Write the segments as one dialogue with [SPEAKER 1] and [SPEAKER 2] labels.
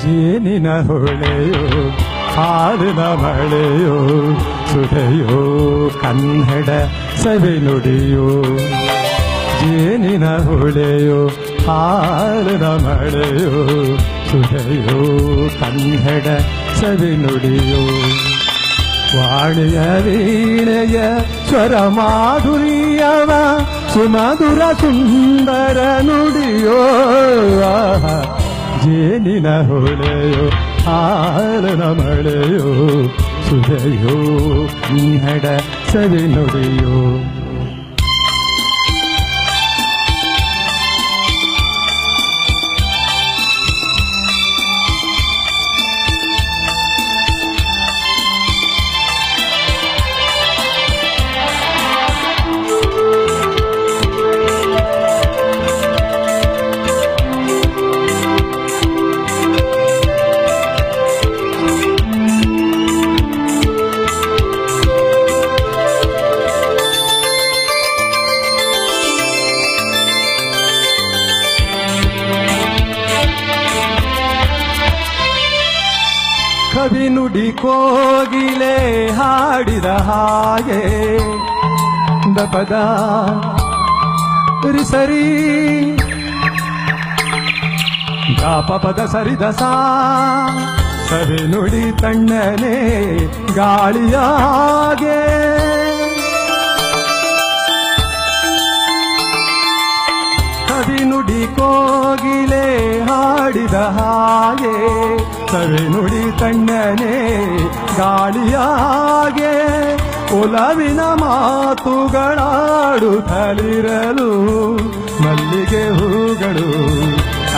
[SPEAKER 1] ಜೇನಿನ ಹೊಳೆಯೋ ಹಾಲಿನ ಮಳೆಯೋ ಸುಧೆಯೋ ಕನ್ನಡ ಸವಿನುಡಿಯೋ ಜೇನಿನ ಹೊಳೆಯೋ ಹಾಲಿನ ಮಳೆಯೋ ಸುಧೆಯೋ ಕನ್ನಡ ಸವಿನುಡಿಯೋ ವಾಣಿಯ ವೀಣೆಯ ಸ್ವರ ಮಾಧುರ್ಯವ ಸುಮಧುರ ಸುಂದರ ನುಡಿಯೋ ಜೇನಿನ ಹೊಳೆಯೋ ಹಾಲಿನ ಮಳೆಯೋ ಸುಧೆಯೋ ಕನ್ನಡ ಸವಿನುಡಿಯೋ ಕವಿ ನುಡಿ ಕೋಗಿಲೆ ಹಾಡಿದ ಹಾಗೆ ದಪದ ಸರಿ ಗಾಪದ ಸರಿದ ಸಾ ಕವಿ ನುಡಿ ತಣ್ಣನೆ ಗಾಳಿಯಾಗೆ ಕವಿ ನುಡಿ ಕೋಗಿಲೆ ಹಾಡಿದ ಹಾಗೆ ಕವಿ ನುಡಿ ತಣ್ಣನೆ ಗಾಳಿಯಾಗೆ ಒಲವಿನ ಮಾತುಗಳಾಡುತ್ತಲಿರಲು ಮಲ್ಲಿಗೆ ಹೂಗಳು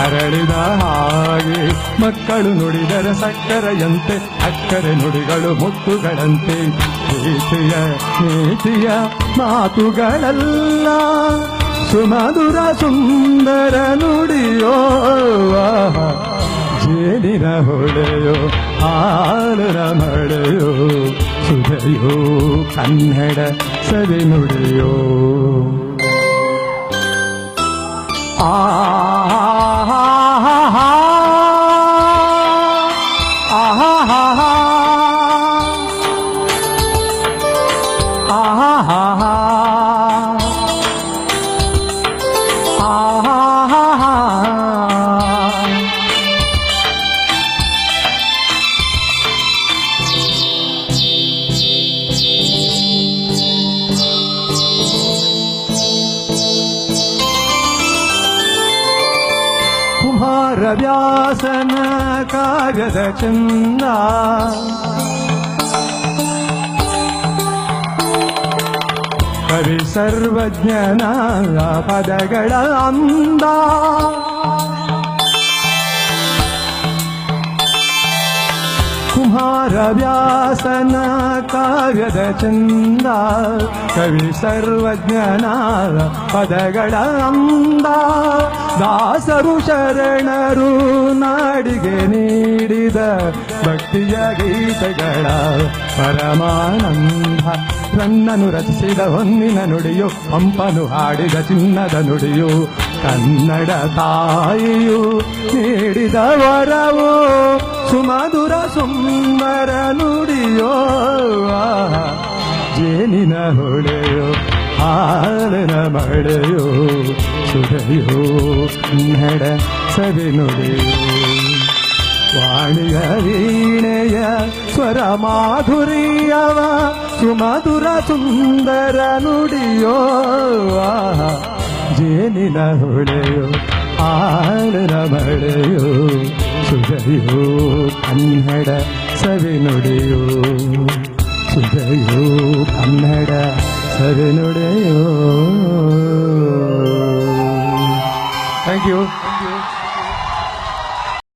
[SPEAKER 1] ಅರಳಿದ ಹಾಗೆ ಮಕ್ಕಳು ನುಡಿದರೆ ಸಕ್ಕರೆಯಂತೆ ಅಕ್ಕರೆ ನುಡಿಗಳು ಮುತ್ತುಗಳಂತೆ ನೀತಿಯ ಮಾತುಗಳೆಲ್ಲ ಸುಮಧುರ ಸುಂದರ ನುಡಿಯೋ ಜೇನಿನ ಹೊಳೆಯೋ ಹಾಲಿನ ಮಳೆಯೋ ಸುಧೆಯೋ ಕನ್ನಡ ಸವಿನುಡಿಯೋ ಕುಮಾರವ್ಯಾಸನ ಕಾವ್ಯದ ಚಂದ ಕವಿ ಸರ್ವಜ್ಞನ ಪದಗಳ ಅಂದ ಕುಮಾರವ್ಯಾಸನ ಕಾವ್ಯದ ಚಂದ ಕವಿ ಸರ್ವಜ್ಞನ ಪದಗಳ ಅಂದ ದಾಸರು ಶರಣರು ನಾಡಿಗೆ ನೀಡಿದ ಭಕ್ತಿಯ ಗೀತೆಗಳ ಪರಮಾನಂದ ನನ್ನನ್ನು ರಚಿಸಿದ ಹೊನ್ನಿನ ನುಡಿಯು ಪಂಪನು ಹಾಡಿದ ಚಿನ್ನದ ನುಡಿಯು ಕನ್ನಡ ತಾಯಿಯು ನೀಡಿದ ವರವು ಸುಮಧುರ ಸುಂದರ ನುಡಿಯೋ ಜೇನಿನ ಹೊಳೆಯೋ ಹಾಲಿನ ಮಳೆಯೋ ಸುಧೆಯೋ ಕನ್ನಡ ಸವಿನುಡಿಯೋ ವಾಣಿಯ ವೀಣೆಯ ಸ್ವರ ಮಾಧುರ್ಯವ ಸುಮಧುರ ಸುಂದರ ನುಡಿಯೋ ಜೇನಿನ ಹೊಳೆಯೋ ಹಾಲಿನ ಮಳೆಯೋ ಸುಧೆಯೋ ಕನ್ನಡ ಸವಿನುಡಿಯೋ